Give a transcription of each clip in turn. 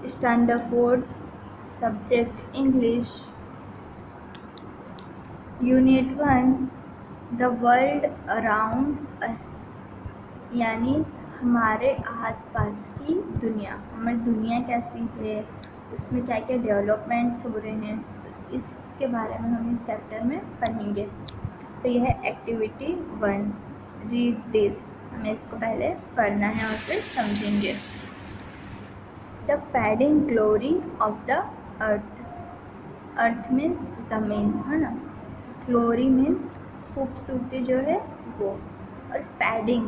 Standard 4th, subject English, Unit 1, The world around us, यानी हमारे आसपास की दुनिया, हमारी दुनिया कैसी है, उसमें क्या क्या डेवलपमेंट्स हो रहे हैं, तो इसके बारे में हम इस चैप्टर में पढ़ेंगे। तो यह है एक्टिविटी 1, रीड दिस। हमें इसको पहले पढ़ना है और फिर समझेंगे। The fading glory of the earth, earth means ज़मीन, है ना। ग्लोरी मीन्स खूबसूरती जो है वो, और फेडिंग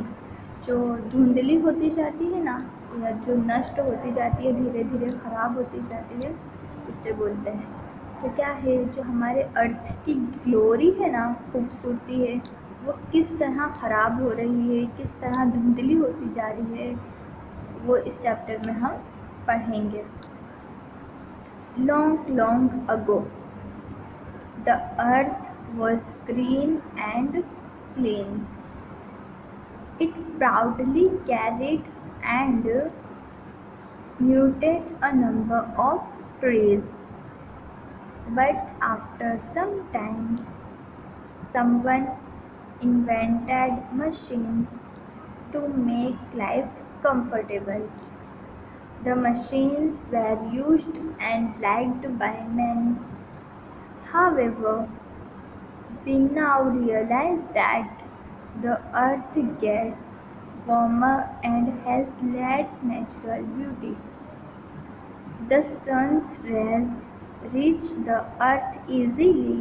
जो धुंधली होती जाती है ना, या जो नष्ट होती जाती है, धीरे धीरे ख़राब होती जाती है, उससे बोलते हैं। तो क्या है, जो हमारे अर्थ की ग्लोरी है ना, खूबसूरती है, वो किस तरह ख़राब हो रही है, किस तरह धुंधली होती जा रही है, वो इस चैप्टर में हम पढ़ेंगे। Long long ago the earth was green and clean. It proudly carried and muted a number of trees. But after some time, someone invented machines to make life comfortable. The machines were used and liked by many. However, we now realize that the earth gets warmer and has less natural beauty. The sun's rays reach the earth easily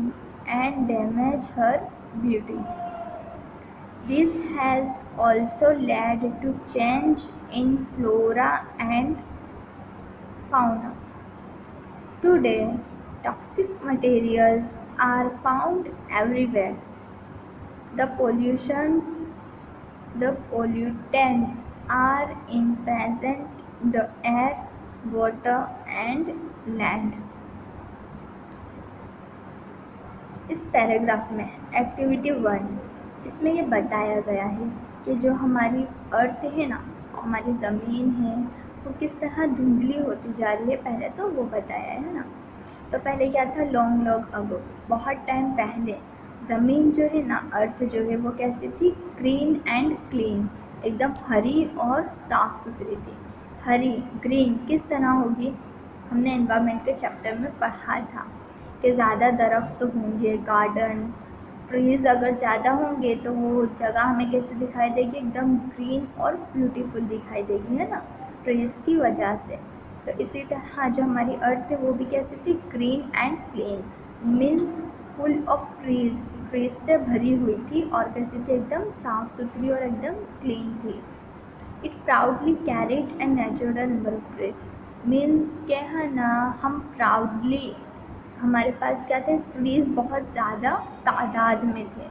and damage her beauty. This has also led to change in flora and fauna. Today, toxic materials are found everywhere. The pollutants are present in the air, water and land. इस paragraph में activity 1, इसमें ये बताया गया है कि जो हमारी अर्थ है ना, हमारी ज़मीन है, वो किस तरह धुंधली होती जा रही है, पहले तो वो बताया है ना। तो पहले क्या था, लॉन्ग लॉन्ग अगो, बहुत टाइम पहले ज़मीन जो है ना, अर्थ जो है वो कैसी थी, ग्रीन एंड क्लीन, एकदम हरी और साफ़ सुथरी थी। हरी, ग्रीन किस तरह होगी, हमने एनवायरनमेंट के चैप्टर में पढ़ा था कि ज़्यादा दरख्त तो होंगे, गार्डन, ट्रीज़ अगर ज़्यादा होंगे तो वो जगह हमें कैसे दिखाई देगी, एकदम ग्रीन और ब्यूटीफुल दिखाई देगी, है ना, ट्रीज़ की वजह से। तो इसी तरह जो हमारी अर्थ है वो भी कैसी थी, green and clean, means full of trees, trees से भरी हुई थी, और कैसी थी, एकदम साफ़ सुथरी और एकदम क्लीन थी। It proudly carried and natural number of trees, means क्या है ना, हम प्राउडली, हमारे पास क्या थे, ट्रीज़ बहुत ज़्यादा तादाद में थे,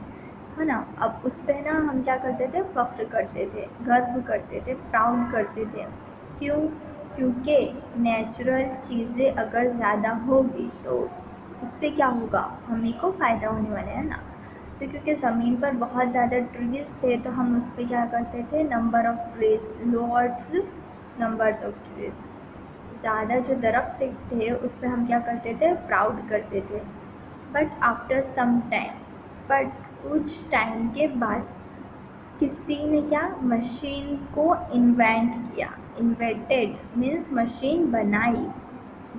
है ना। अब उस पर ना हम क्या करते थे, फ़ख्र करते थे, गर्व करते थे, प्राउड करते थे। क्यों, क्योंकि नेचुरल चीज़ें अगर ज़्यादा होगी तो उससे क्या होगा, हमें को फ़ायदा होने वाला है ना। तो क्योंकि ज़मीन पर बहुत ज़्यादा ट्रीज़ थे तो हम उस पर क्या करते थे, number of trees, lots numbers of trees, ज़्यादा जो दरख्त थे उस पर हम क्या करते थे, प्राउड करते थे। But after some time, but कुछ टाइम के बाद किसी ने क्या, मशीन को इन्वेंट किया, इन्वेंटेड मीन्स मशीन बनाई,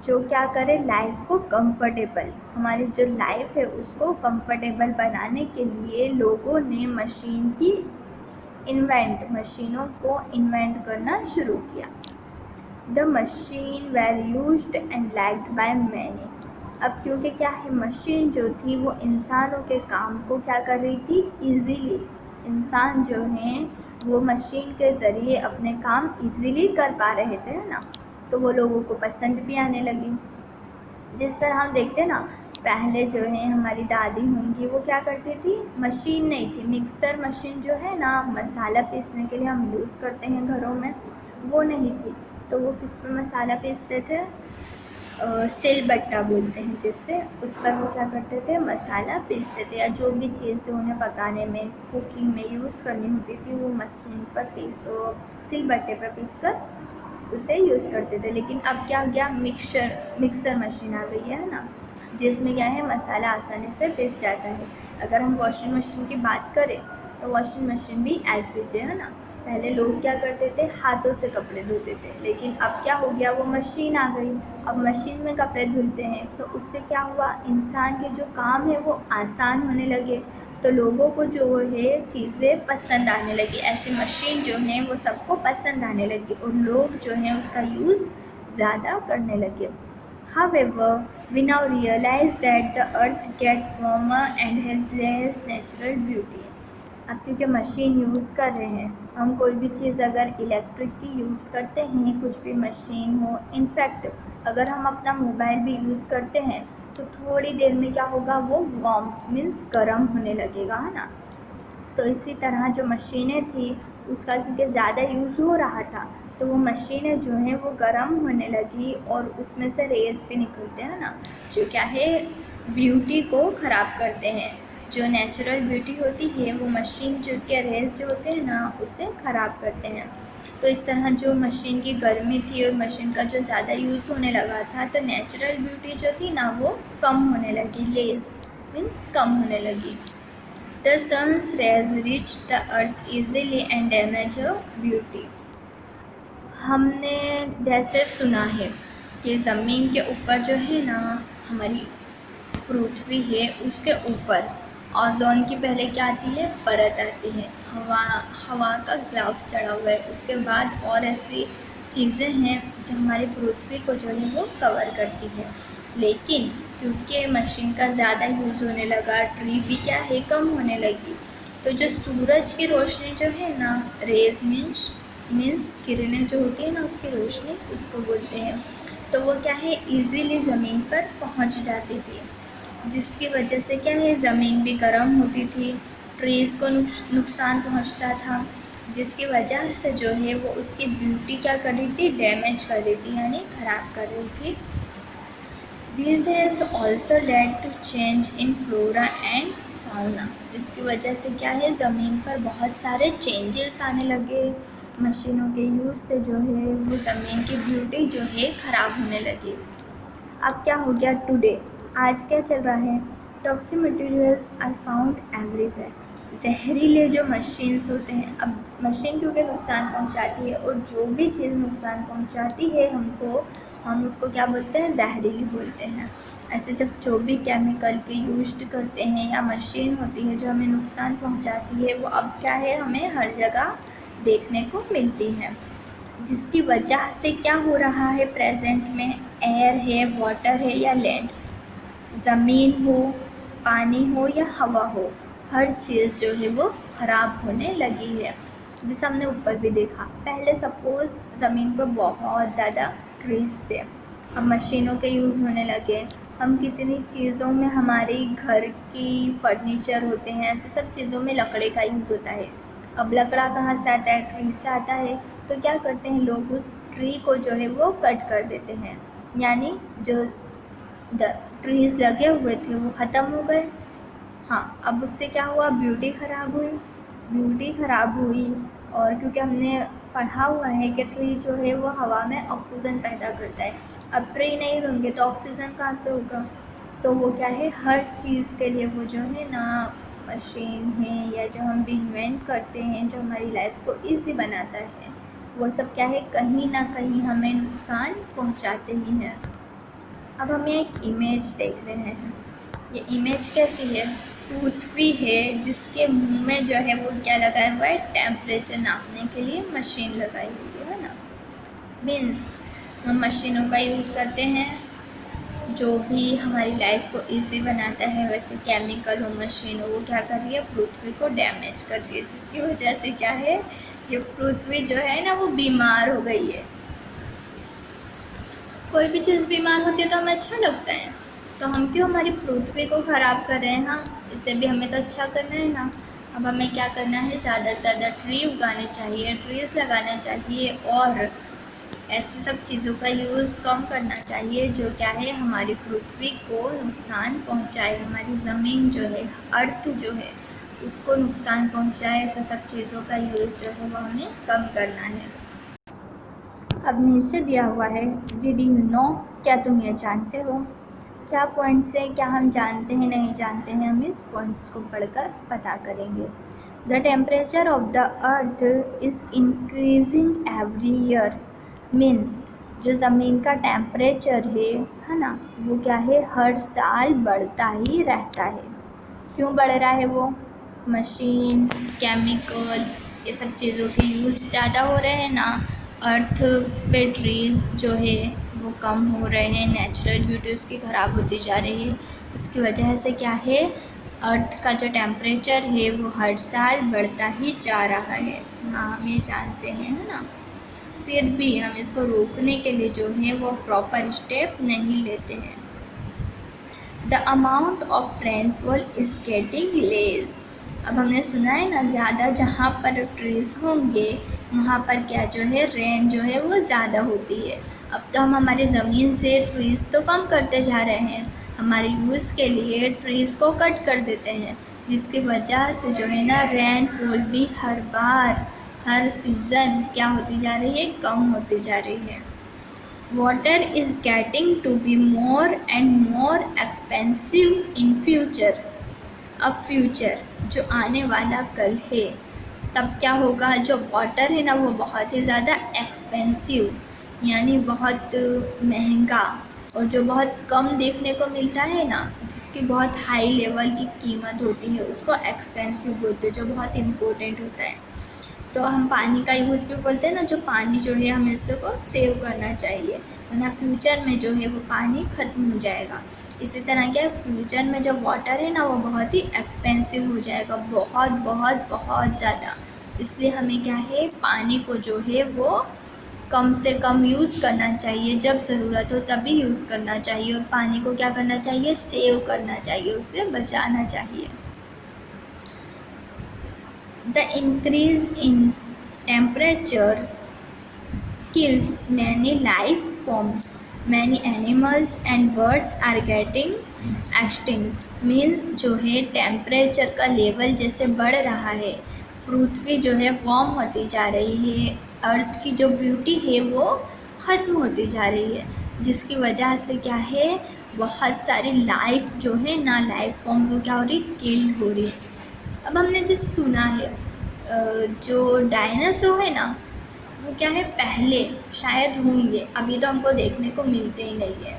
जो क्या करे, लाइफ को कंफर्टेबल, हमारी जो लाइफ है उसको कंफर्टेबल बनाने के लिए लोगों ने मशीनों को इन्वेंट करना शुरू किया। The machine where used and liked by many. अब क्योंकि क्या है, मशीन जो थी वो इंसानों के काम को क्या कर रही थी, ईजीली, इंसान जो हैं वो मशीन के ज़रिए अपने काम ईजीली कर पा रहे थे, है ना, तो वो लोगों को पसंद भी आने लगी। जिस तरह हम देखते हैं ना, पहले जो है हमारी दादी होंगी वो क्या करती थी, मशीन नहीं थी, मिक्सर मशीन जो है ना, मसाला पीसने के लिए हम यूज़ करते हैं घरों में, वो नहीं थी, तो वो किस पर मसाला पीसते थे, सिलबट्टा बोलते हैं जिससे, उस पर वो क्या करते थे, मसाला पीसते थे, या जो भी चीज़ जो उन्हें पकाने में, कुकिंग में यूज़ करनी होती थी वो मशीन पर सिलबट्टे पर पीस कर उसे यूज़ करते थे। लेकिन अब क्या गया, मिक्सर मशीन आ गई है ना, जिसमें क्या है मसाला आसानी से पिस जाता है। अगर हम वॉशिंग मशीन की बात करें तो वॉशिंग मशीन भी ऐसी है ना। पहले लोग क्या करते थे, हाथों से कपड़े धोते थे, लेकिन अब क्या हो गया, वो मशीन आ गई। अब मशीन में कपड़े धुलते हैं, तो उससे क्या हुआ, इंसान के जो काम है वो आसान होने लगे। तो लोगों को जो है चीज़ें पसंद आने लगी, ऐसी मशीन जो है वो सबको पसंद आने लगी और लोग जो है उसका यूज़ ज़्यादा करने लगे। However, we now realize that the earth gets warmer and has less natural beauty. अब क्योंकि मशीन यूज़ कर रहे हैं, हम कोई भी चीज़ अगर इलेक्ट्रिक की यूज़ करते हैं, कुछ भी मशीन हो, इनफैक्ट अगर हम अपना मोबाइल भी यूज़ करते हैं तो थोड़ी देर में क्या होगा, वो वार्म मीन्स गर्म होने लगेगा, है ना। तो इसी तरह जो मशीनें थी उसका क्योंकि ज़्यादा यूज़ हो रहा था, तो वो मशीनें जो हैं वो गर्म होने लगी और उसमें से रेज़ भी निकलते हैं ना, जो क्या है ब्यूटी को ख़राब करते हैं। जो नेचुरल ब्यूटी होती है वो मशीन जो के रेज़ जो होते हैं ना उसे ख़राब करते हैं। तो इस तरह जो मशीन की गर्मी थी और मशीन का जो ज़्यादा यूज़ होने लगा था, तो नेचुरल ब्यूटी जो थी ना वो कम होने लगी, लेस मीन्स कम होने लगी। The sun's rays reach the earth easily and damage her beauty. हमने जैसे सुना है कि ज़मीन के ऊपर जो है ना हमारी पृथ्वी है, उसके ऊपर ओजोन की पहले क्या आती है, परत आती है, हवा का ग्लाफ चढ़ा हुआ है। उसके बाद और ऐसी चीज़ें हैं जो हमारी पृथ्वी को जो है वो कवर करती है। लेकिन क्योंकि मशीन का ज़्यादा यूज़ होने लगा, ट्री भी क्या है कम होने लगी, तो जो सूरज की रोशनी जो है ना, रेज मीन्स किरणें जो होती है ना, उसकी रोशनी उसको बोलते हैं, तो वो क्या है इजीली ज़मीन पर पहुंच जाती थी, जिसकी वजह से क्या है ज़मीन भी गर्म होती थी, ट्रीज़ को नुकसान पहुंचता था, जिसकी वजह से जो है वो उसकी ब्यूटी क्या कर रही थी, डैमेज कर रही थी, यानी ख़राब कर रही थी। This has also led to change in flora and fauna. इसकी वजह से क्या है ज़मीन पर बहुत सारे चेंजेस आने लगे। मशीनों के यूज़ से जो है वो ज़मीन की ब्यूटी जो है ख़राब होने लगी। अब क्या हो गया टुडे, आज क्या चल रहा है, toxic materials are found everywhere. जहरीले जो मशीन्स होते हैं, अब मशीन क्योंकि नुकसान पहुंचाती है और जो भी चीज़ नुकसान पहुंचाती है हमको, हम उसको क्या बोलते हैं, जहरीली बोलते हैं। ऐसे जब जो भी केमिकल के यूज करते हैं या मशीन होती है जो हमें नुकसान पहुंचाती है, वो अब क्या है हमें हर जगह देखने को मिलती है, जिसकी वजह से क्या हो रहा है प्रेजेंट में, एयर है, वाटर है या लैंड, ज़मीन हो, पानी हो या हवा हो, हर चीज़ जो है वो ख़राब होने लगी है। जैसे हमने ऊपर भी देखा, पहले सपोज़ ज़मीन पर बहुत ज़्यादा ट्रीज थे, अब मशीनों के यूज़ होने लगे, हम कितनी चीज़ों में, हमारे घर की फर्नीचर होते हैं, ऐसे सब चीज़ों में लकड़े का यूज़ होता है। अब लकड़ा कहाँ से आता है, ट्री से आता है, तो क्या करते हैं लोग, उस ट्री को जो है वो कट कर देते हैं, यानी जो ट्रीज़ लगे हुए थे वो ख़त्म हो गए। हाँ, अब उससे क्या हुआ, ब्यूटी ख़राब हुई। और क्योंकि हमने पढ़ा हुआ है कि ट्री जो है वो हवा में ऑक्सीजन पैदा करता है, अब ट्री नहीं होंगे तो ऑक्सीजन कहाँ से होगा, तो वो क्या है हर चीज़ के लिए वो जो है ना मशीन है या जो हम भी इन्वेंट करते हैं जो हमारी लाइफ को ईजी बनाता है, वो सब क्या है कहीं ना कहीं हमें नुकसान पहुँचाते ही हैं। अब हम एक इमेज देख रहे हैं, ये इमेज कैसी है, पृथ्वी है जिसके मुंह में जो है वो क्या लगाया हुआ है, टेम्परेचर नापने के लिए मशीन लगाई हुई है ना। मीन्स हम मशीनों का यूज़ करते हैं, जो भी हमारी लाइफ को इजी बनाता है, वैसे केमिकल हो, मशीन हो, वो क्या कर रही है, पृथ्वी को डैमेज कर रही है, जिसकी वजह से क्या है, ये पृथ्वी जो है ना वो बीमार हो गई है। कोई भी चीज़ बीमार होती है तो हमें अच्छा लगता है, तो हम क्यों हमारी पृथ्वी को ख़राब कर रहे हैं ना, इससे भी हमें तो अच्छा करना है ना। अब हमें क्या करना है, ज़्यादा से ज़्यादा ट्री उगाने चाहिए, ट्रीज़ लगाना चाहिए और ऐसी सब चीज़ों का यूज़ कम करना चाहिए जो क्या है हमारी पृथ्वी को नुकसान पहुंचाए, हमारी ज़मीन जो है, अर्थ जो है उसको नुकसान पहुंचाए, ऐसे सब चीज़ों का यूज़ जो है वो हमें कम करना है। अब नीचे दिया हुआ है डिड यू नो, क्या तुम ये जानते हो। क्या पॉइंट्स है, क्या हम जानते हैं नहीं जानते हैं, हम इस पॉइंट्स को पढ़कर पता करेंगे। The temperature of the earth is increasing every year, means जो ज़मीन का टेम्परेचर है ना, वो क्या है, हर साल बढ़ता ही रहता है। क्यों बढ़ रहा है वो, मशीन, केमिकल, ये सब चीज़ों के यूज़ ज़्यादा हो रहे हैं ना, अर्थ पे ट्रीज़ जो है वो कम हो रहे हैं, नेचुरल ब्यूटी उसकी ख़राब होती जा रही है। उसकी वजह से क्या है, अर्थ का जो टेम्परेचर है वो हर साल बढ़ता ही जा रहा है। हाँ, हम ये जानते हैं, है ना। फिर भी हम इसको रोकने के लिए जो है वो प्रॉपर स्टेप नहीं लेते हैं। The amount of rainfall is getting less. अब हमने सुना है ना, ज़्यादा जहाँ पर ट्रीज़ होंगे वहाँ पर क्या जो है, रेन जो है वो ज़्यादा होती है। अब तो हम हमारी ज़मीन से ट्रीज़ तो कम करते जा रहे हैं, हमारे यूज़ के लिए ट्रीज़ को कट कर देते हैं, जिसकी वजह से जो है ना, रेनफॉल भी हर बार, हर सीज़न क्या होती जा रही है, कम होती जा रही है। Water is getting to be more and more expensive in future. अब फ्यूचर जो आने वाला कल है, तब क्या होगा, जो वाटर है ना वो बहुत ही ज़्यादा एक्सपेंसिव, यानी बहुत महंगा, और जो बहुत कम देखने को मिलता है ना, जिसकी बहुत हाई लेवल की कीमत होती है, उसको एक्सपेंसिव बोलते हैं, जो बहुत इम्पोर्टेंट होता है। तो हम पानी का यूज़ भी बोलते हैं ना, जो पानी जो है हमें इसको सेव करना चाहिए, वरना फ्यूचर में जो है वो पानी ख़त्म हो जाएगा। इसी तरह क्या है, फ्यूचर में जो वाटर है ना वो बहुत ही एक्सपेंसिव हो जाएगा, बहुत बहुत बहुत ज़्यादा। इसलिए हमें क्या है, पानी को जो है वो कम से कम यूज़ करना चाहिए, जब ज़रूरत हो तभी यूज़ करना चाहिए, और पानी को क्या करना चाहिए, सेव करना चाहिए, उसे बचाना चाहिए। The increase in temperature kills many life forms. Many animals and birds are getting extinct. Means जो है टेम्परेचर का लेवल जैसे बढ़ रहा है, पृथ्वी जो है वार्म होती जा रही है, अर्थ की जो ब्यूटी है वो ख़त्म होती जा रही है, जिसकी वजह से क्या है, बहुत सारी लाइफ जो है ना, लाइफ फॉर्म वो क्या हो रही, किल हो रही है। अब हमने जैसे सुना है जो डायनासोर है ना, वो क्या है, पहले शायद होंगे, अभी तो हमको देखने को मिलते ही नहीं है।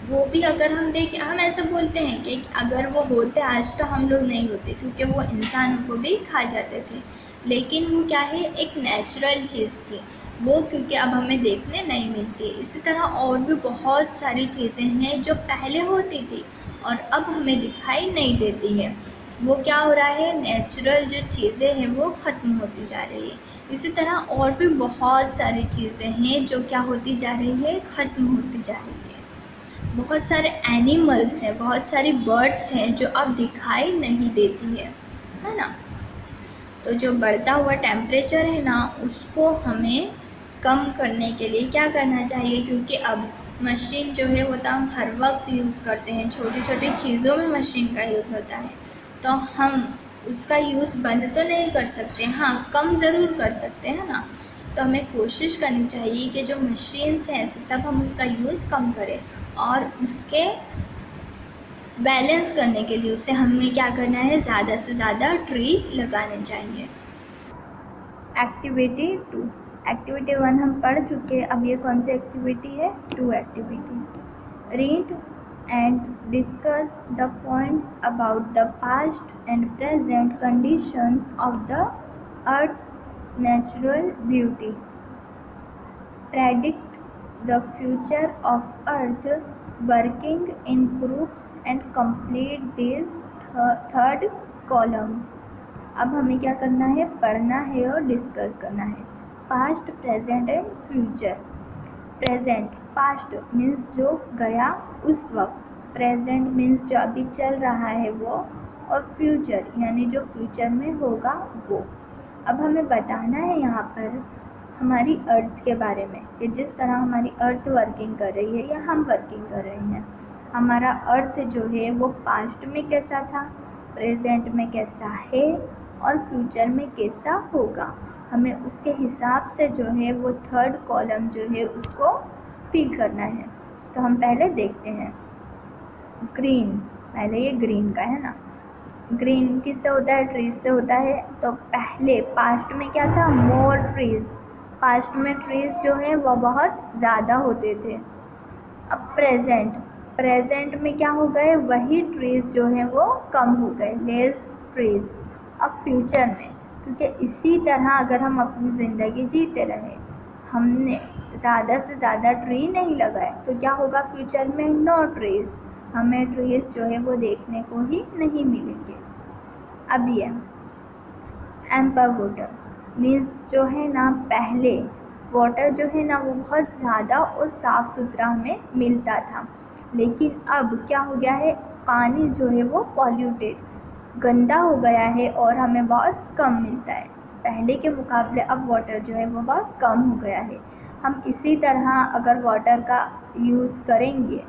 वो भी अगर हम देखें, हम ऐसे बोलते हैं कि अगर वो होते आज तो हम लोग नहीं होते, क्योंकि वो इंसानों को भी खा जाते थे। लेकिन वो क्या है, एक नेचुरल चीज़ थी वो, क्योंकि अब हमें देखने नहीं मिलती है। इसी तरह और भी बहुत सारी चीज़ें हैं जो पहले होती थी और अब हमें दिखाई नहीं देती है। वो क्या हो रहा है, नेचुरल जो चीज़ें हैं वो ख़त्म होती जा रही है। इसी तरह और भी बहुत सारी चीज़ें हैं जो क्या होती जा रही है, ख़त्म होती जा रही है। बहुत सारे एनिमल्स हैं, बहुत सारी बर्ड्स हैं जो अब दिखाई नहीं देती है ना। तो जो बढ़ता हुआ टेम्परेचर है ना, उसको हमें कम करने के लिए क्या करना चाहिए, क्योंकि अब मशीन जो है वो तो हम हर वक्त यूज़ करते हैं, छोटी छोटी चीज़ों में मशीन का यूज़ होता है, तो हम उसका यूज़ बंद तो नहीं कर सकते, हाँ कम ज़रूर कर सकते हैं ना। तो हमें कोशिश करनी चाहिए कि जो मशीन्स हैं ऐसे सब, हम उसका यूज़ कम करें, और उसके बैलेंस करने के लिए उसे हमें क्या करना है, ज़्यादा से ज़्यादा ट्री लगाने चाहिए। एक्टिविटी 2, एक्टिविटी 1 हम पढ़ चुके हैं, अब ये कौन सी एक्टिविटी है, 2 activity. Read and discuss the points about the past and present conditions of the earth natural beauty. Predict the future of earth working in groups and complete this third column. अब हमें क्या करना है, पढ़ना है और discuss करना है। Past, present and future. Present, past means जो गया उस वक्त, प्रेजेंट मीन्स जो अभी चल रहा है वो, और फ्यूचर यानी जो फ्यूचर में होगा वो। अब हमें बताना है यहाँ पर हमारी अर्थ के बारे में, कि जिस तरह हमारी अर्थ वर्किंग कर रही है या हम वर्किंग कर रहे हैं। हमारा अर्थ जो है वो पास्ट में कैसा था, प्रेजेंट में कैसा है, और फ्यूचर में कैसा होगा। हमें उसके हिसाब से जो है वो थर्ड कॉलम जो है उसको फिल करना है। तो हम पहले देखते हैं ग्रीन, पहले ये ग्रीन का है ना। ग्रीन किससे होता है? ट्रीज से होता है। तो पहले पास्ट में क्या था? मोर ट्रीज, पास्ट में ट्रीज जो है वो बहुत ज़्यादा होते थे। अब प्रेजेंट, प्रेजेंट में क्या हो गए? वही ट्रीज जो है वो कम हो गए, लेस ट्रीज। अब फ्यूचर में, क्योंकि इसी तरह अगर हम अपनी ज़िंदगी जीते रहे, हमने ज़्यादा से ज़्यादा ट्री नहीं लगाए, तो क्या होगा फ्यूचर में? नो ट्रीज, हमें ट्रीज जो है वो देखने को ही नहीं मिलेंगे। अब ये एम्पर वाटर मीन्स जो है ना, पहले वाटर जो है ना वो बहुत ज़्यादा और साफ़ सुथरा हमें मिलता था, लेकिन अब क्या हो गया है? पानी जो है वो पॉल्यूटेड, गंदा हो गया है और हमें बहुत कम मिलता है। पहले के मुकाबले अब वाटर जो है वो बहुत कम हो गया है। हम इसी तरह अगर वाटर का यूज़ करेंगे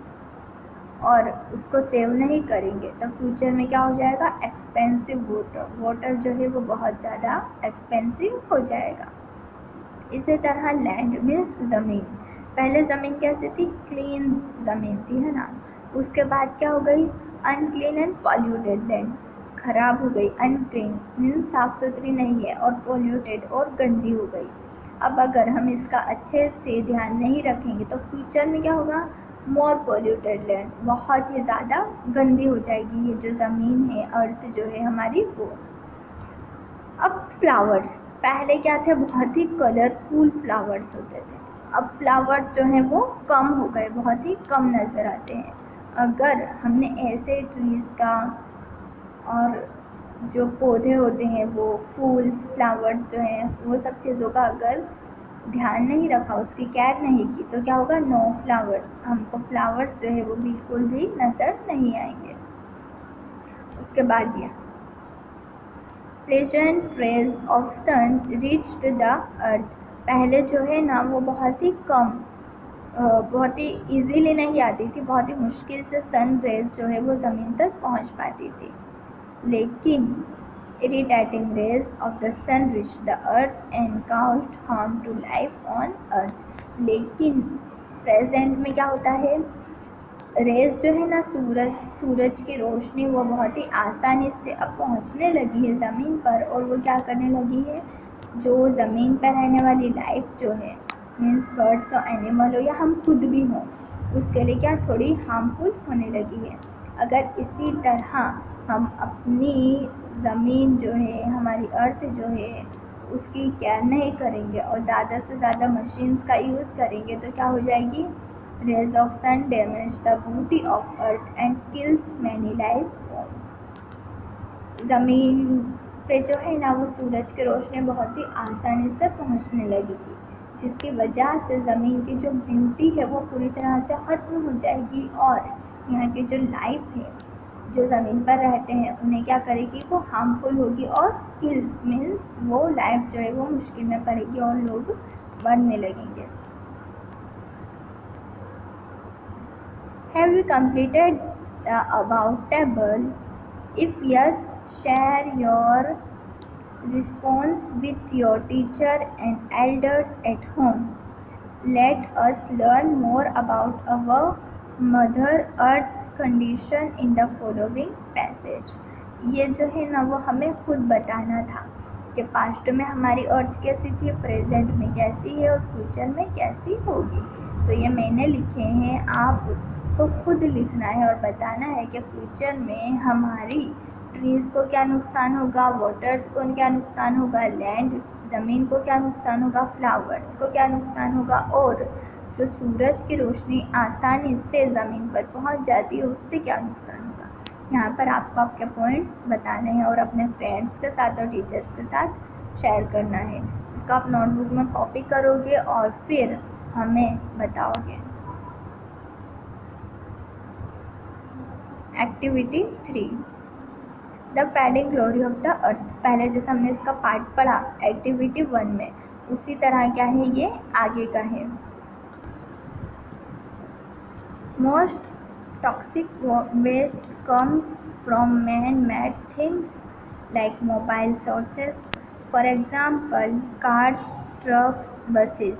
और उसको सेव नहीं करेंगे तो फ्यूचर में क्या हो जाएगा? एक्सपेंसिव वाटर, वाटर जो है वो बहुत ज़्यादा एक्सपेंसिव हो जाएगा। इसी तरह लैंड मीन्स ज़मीन, पहले ज़मीन कैसी थी? क्लीन ज़मीन थी, है ना। उसके बाद क्या हो गई? अनक्लीन एंड पॉल्यूटेड लैंड, ख़राब हो गई। अनक्लीन मीन्स साफ़ सुथरी नहीं है, और पॉल्यूटेड और गंदी हो गई। अब अगर हम इसका अच्छे से ध्यान नहीं रखेंगे तो फ्यूचर में क्या होगा? मोर पॉल्यूटेड लैंड, बहुत ही ज़्यादा गंदी हो जाएगी ये जो ज़मीन है, अर्थ जो है हमारी वो। अब फ्लावर्स, पहले क्या थे? बहुत ही कलरफुल फ्लावर्स होते थे। अब फ्लावर्स जो हैं वो कम हो गए, बहुत ही कम नज़र आते हैं। अगर हमने ऐसे ट्रीज़ का और जो पौधे होते हैं वो फूल्स, फ्लावर्स जो हैं वो सब चीज़ों का अगर ध्यान नहीं रखा, उसकी केयर नहीं की, तो क्या होगा? नो फ्लावर्स, हमको फ्लावर्स जो है वो बिल्कुल भी नज़र नहीं आएंगे। उसके बाद ये pleasant rays of sun reached the earth, पहले जो है ना वो बहुत ही कम, बहुत ही इजीली नहीं आती थी, बहुत ही मुश्किल से सन रेज जो है वो ज़मीन तक पहुंच पाती थी। लेकिन irritating rays of the sun reached the earth and caused harm to life on earth। लेकिन प्रेजेंट में क्या होता है? रेज जो है ना, सूरज की रोशनी वो बहुत ही आसानी से अब पहुंचने लगी है ज़मीन पर, और वो क्या करने लगी है? जो ज़मीन पर रहने वाली लाइफ जो है, मीन्स बर्ड्स हो, एनिमल हो, या हम खुद भी हों, उसके लिए क्या थोड़ी हार्मफुल होने लगी है। अगर इसी तरह हम अपनी ज़मीन जो है, हमारी अर्थ जो है, उसकी केयर नहीं करेंगे और ज़्यादा से ज़्यादा मशीन्स का यूज़ करेंगे तो क्या हो जाएगी? Rays of sun damage the beauty of earth and kills many life forms. ज़मीन पे जो है ना वो सूरज की रोशनी बहुत ही आसानी से पहुंचने लगेगी, जिसकी वजह से ज़मीन की जो ब्यूटी है वो पूरी तरह से ख़त्म हो जाएगी, और यहाँ की जो लाइफ है, जो ज़मीन पर रहते हैं, उन्हें क्या करेगी? वो हार्मफुल होगी, और किल्स मीन्स वो लाइफ जो है वो मुश्किल में पड़ेगी और लोग मरने लगेंगे। Have you completed the about table? If yes, share your response with your teacher and elders at home. Let us learn more about our mother earth condition in the following passage. ये जो है ना वो हमें खुद बताना था कि पास्ट में हमारी अर्थ कैसी थी, प्रेजेंट में कैसी है और फ्यूचर में कैसी होगी। तो ये मैंने लिखे हैं, आपको खुद लिखना है और बताना है कि फ्यूचर में हमारी ट्रीज़ को क्या नुकसान होगा, वाटर्स को क्या नुकसान होगा, लैंड ज़मीन को क्या नुकसान होगा, फ्लावर्स को क्या नुकसान होगा, और जो सूरज की रोशनी आसानी से ज़मीन पर पहुंच जाती है उससे क्या नुकसान होगा। यहाँ पर आपको आपके पॉइंट्स बताने हैं और अपने फ्रेंड्स के साथ और टीचर्स के साथ शेयर करना है। इसको आप नोटबुक में कॉपी करोगे और फिर हमें बताओगे। Activity 3 the padding glory of the earth, पहले जैसे हमने इसका पार्ट पढ़ा एक्टिविटी 1 में, उसी तरह क्या है ये आगे का है। Most toxic waste comes from man-made things like mobile sources, For example, cars, trucks, buses.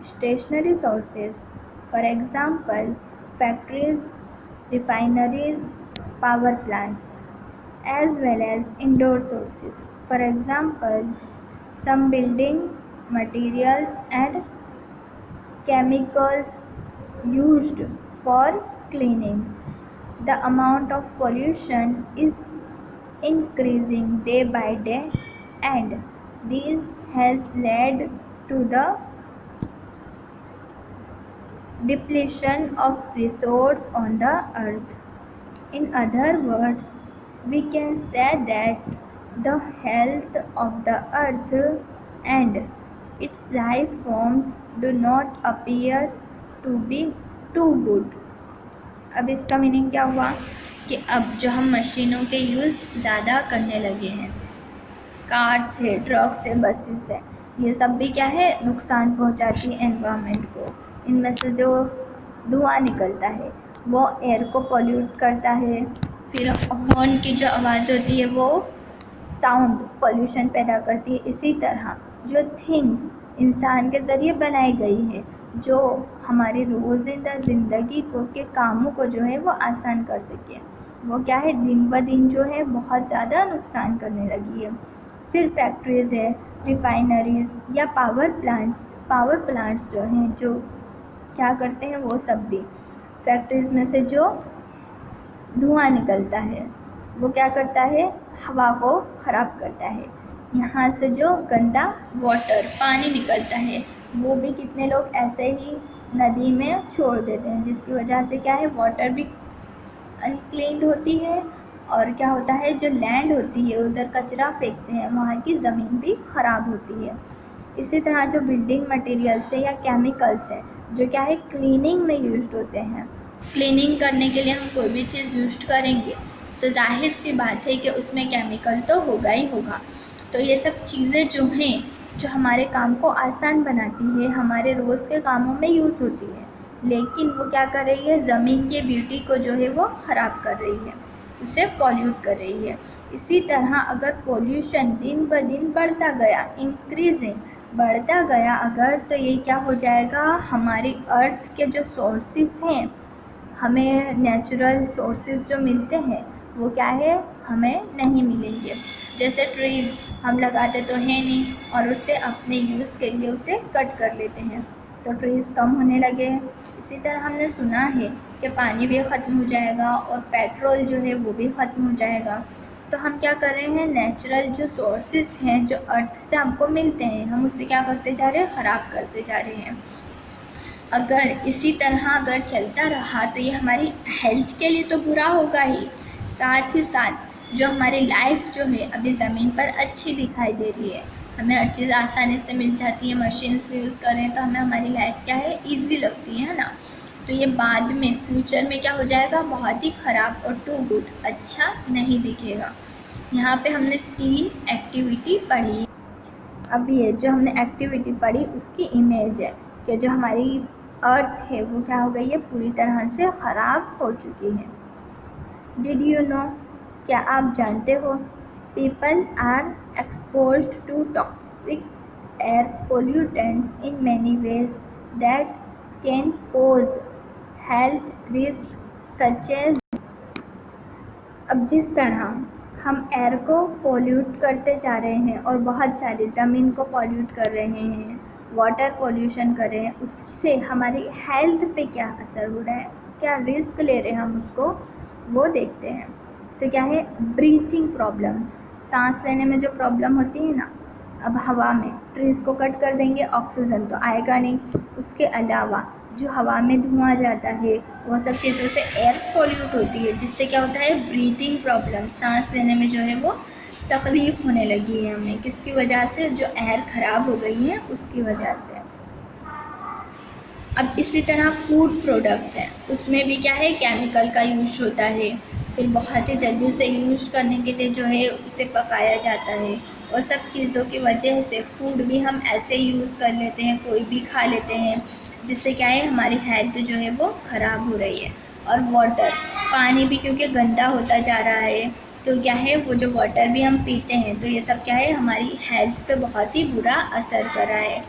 Stationary sources, for example, factories, refineries, power plants, as well as indoor sources, for example, some building materials and chemicals used for cleaning. The amount of pollution is increasing day by day, and this has led to the depletion of resources on the earth. In other words, we can say that the health of the earth and its life forms do not appear to be too good. अब इसका meaning क्या हुआ कि अब जो हम मशीनों के यूज़ ज़्यादा करने लगे हैं, कार्स है, ट्रक्स है, बसेस है, ये सब भी क्या है, नुकसान पहुंचाती है एनवायरनमेंट को। इनमें से जो धुआं निकलता है वो एयर को पॉल्यूट करता है, फिर हॉर्न की जो आवाज़ होती है वो साउंड पॉल्यूशन पैदा करती है। इसी तरह जो थिंग्स इंसान के ज़रिए बनाई गई है, जो हमारी रोज़िंदा ज़िंदगी को के कामों को जो है वो आसान कर सके, वो क्या है, दिन ब दिन जो है बहुत ज़्यादा नुकसान करने लगी है। फिर फैक्ट्रीज़ है, रिफाइनरीज़ या पावर प्लांट्स जो हैं, जो क्या करते हैं, वो सब भी फैक्ट्रीज़ में से जो धुआं निकलता है वो क्या करता है, हवा को ख़राब करता है। यहाँ से जो गंदा वाटर पानी निकलता है वो भी कितने लोग ऐसे ही नदी में छोड़ देते हैं, जिसकी वजह से क्या है, वाटर भी अनक्लीन्ड होती है, और क्या होता है, जो लैंड होती है उधर कचरा फेंकते हैं, वहाँ की ज़मीन भी ख़राब होती है। इसी तरह जो बिल्डिंग मटेरियल्स है या केमिकल्स हैं, जो क्या है, क्लीनिंग में यूज्ड होते हैं। क्लीनिंग करने के लिए हम कोई भी चीज़ यूज करेंगे तो जाहिर सी बात है कि उसमें केमिकल तो होगा ही होगा। तो ये सब चीज़ें जो हैं, जो हमारे काम को आसान बनाती है, हमारे रोज़ के कामों में यूज़ होती है, लेकिन वो क्या कर रही है, ज़मीन की ब्यूटी को जो है वो ख़राब कर रही है, उसे पॉल्यूट कर रही है। इसी तरह अगर पॉल्यूशन दिन ब दिन बढ़ता गया, इंक्रीजिंग बढ़ता गया अगर, तो ये क्या हो जाएगा, हमारी अर्थ के जो सोर्सेस हैं, हमें नेचुरल सोर्सेज जो मिलते हैं वो क्या है, हमें नहीं मिलेंगे। जैसे ट्रीज़ हम लगाते तो हैं नहीं, और उससे अपने यूज़ के लिए उसे कट कर लेते हैं, तो ट्रीज़ कम होने लगे। इसी तरह हमने सुना है कि पानी भी ख़त्म हो जाएगा और पेट्रोल जो है वो भी ख़त्म हो जाएगा। तो हम क्या कर रहे हैं, नेचुरल जो सोर्सेज हैं, जो अर्थ से हमको मिलते हैं, हम उससे क्या करते जा रहे हैं, ख़राब करते जा रहे हैं। अगर इसी तरह अगर चलता रहा तो ये हमारी हेल्थ के लिए तो बुरा होगा ही, साथ ही साथ जो हमारी लाइफ जो है अभी ज़मीन पर अच्छी दिखाई दे रही है, हमें हर चीज़ आसानी से मिल जाती है, मशीन्स भी यूज़ कर रहे हैं, तो हमें हमारी लाइफ क्या है, ईजी लगती है ना। तो ये बाद में फ्यूचर में क्या हो जाएगा, बहुत ही ख़राब और टू गुड, अच्छा नहीं दिखेगा। यहाँ पे हमने 3 एक्टिविटी पढ़ी। अब ये जो हमने एक्टिविटी पढ़ी उसकी इमेज है कि जो हमारी अर्थ है वो क्या हो गई है, पूरी तरह से ख़राब हो चुकी है। डिड यू नो, क्या आप जानते हो, people are exposed to toxic air pollutants in many ways that can pose health risk such as. अब जिस तरह हम एयर को पोल्यूट करते जा रहे हैं और बहुत सारी ज़मीन को पोल्यूट कर रहे हैं, वाटर पोल्यूशन कर रहे हैं, उससे हमारी हेल्थ पे क्या असर हो रहा है, क्या रिस्क ले रहे हैं हम, उसको वो देखते हैं। तो क्या है, ब्रीथिंग प्रॉब्लम्स, सांस लेने में जो प्रॉब्लम होती है ना, अब हवा में ट्रीज़ को कट कर देंगे, ऑक्सीजन तो आएगा नहीं, उसके अलावा जो हवा में धुआं जाता है वो सब चीज़ों से एयर पोल्यूट होती है, जिससे क्या होता है, ब्रीथिंग प्रॉब्लम, सांस लेने में जो है वो तकलीफ़ होने लगी है हमें, किसकी वजह से, जो एयर ख़राब हो गई है उसकी वजह से। अब इसी तरह फूड प्रोडक्ट्स हैं, उसमें भी क्या है, केमिकल का यूज़ होता है, फिर बहुत ही जल्दी उसे यूज़ करने के लिए जो है उसे पकाया जाता है, और सब चीज़ों की वजह से फूड भी हम ऐसे यूज़ कर लेते हैं, कोई भी खा लेते हैं, जिससे क्या है, हमारी हेल्थ जो है वो ख़राब हो रही है। और वाटर, पानी भी क्योंकि गंदा होता जा रहा है, तो क्या है, वो जो वाटर भी हम पीते हैं तो ये सब क्या है, हमारी हेल्थ पे बहुत ही बुरा असर कर रहा है।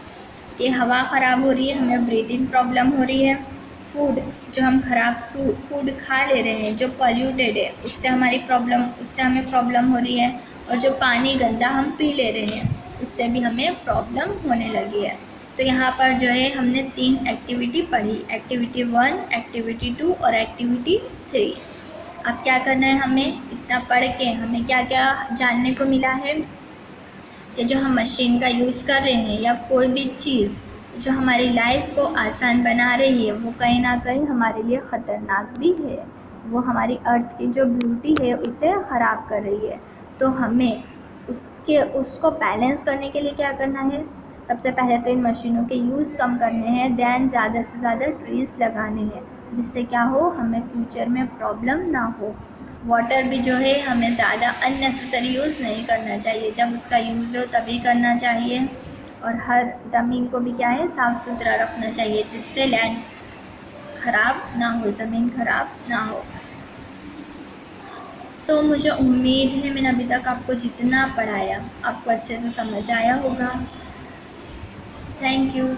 कि हवा ख़राब हो रही है, हमें ब्रीदिंग प्रॉब्लम हो रही है। फूड जो हम ख़राब फूड खा ले रहे हैं जो पॉल्यूटेड है, उससे हमें प्रॉब्लम हो रही है। और जो पानी गंदा हम पी ले रहे हैं उससे भी हमें प्रॉब्लम होने लगी है। तो यहाँ पर जो है हमने 3 एक्टिविटी पढ़ी, एक्टिविटी 1, एक्टिविटी 2 और एक्टिविटी 3। अब क्या करना है, हमें इतना पढ़ के हमें क्या क्या जानने को मिला है कि जो हम मशीन का यूज़ कर रहे हैं या कोई भी चीज़ जो हमारी लाइफ को आसान बना रही है, वो कहीं ना कहीं हमारे लिए ख़तरनाक भी है। वो हमारी अर्थ की जो ब्यूटी है उसे ख़राब कर रही है। तो हमें उसको बैलेंस करने के लिए क्या करना है, सबसे पहले तो इन मशीनों के यूज़ कम करने हैं, दैन ज़्यादा से ज़्यादा ट्रीज़ लगाने हैं, जिससे क्या हो, हमें फ्यूचर में प्रॉब्लम ना हो। वाटर भी जो है हमें ज़्यादा अननेसेसरी यूज़ नहीं करना चाहिए, जब उसका यूज़ हो तभी करना चाहिए। और हर ज़मीन को भी क्या है, साफ़ सुथरा रखना चाहिए, जिससे लैंड ख़राब ना हो, ज़मीन ख़राब ना हो। सो मुझे उम्मीद है मैंने अभी तक आपको जितना पढ़ाया आपको अच्छे से समझ आया होगा। Thank you.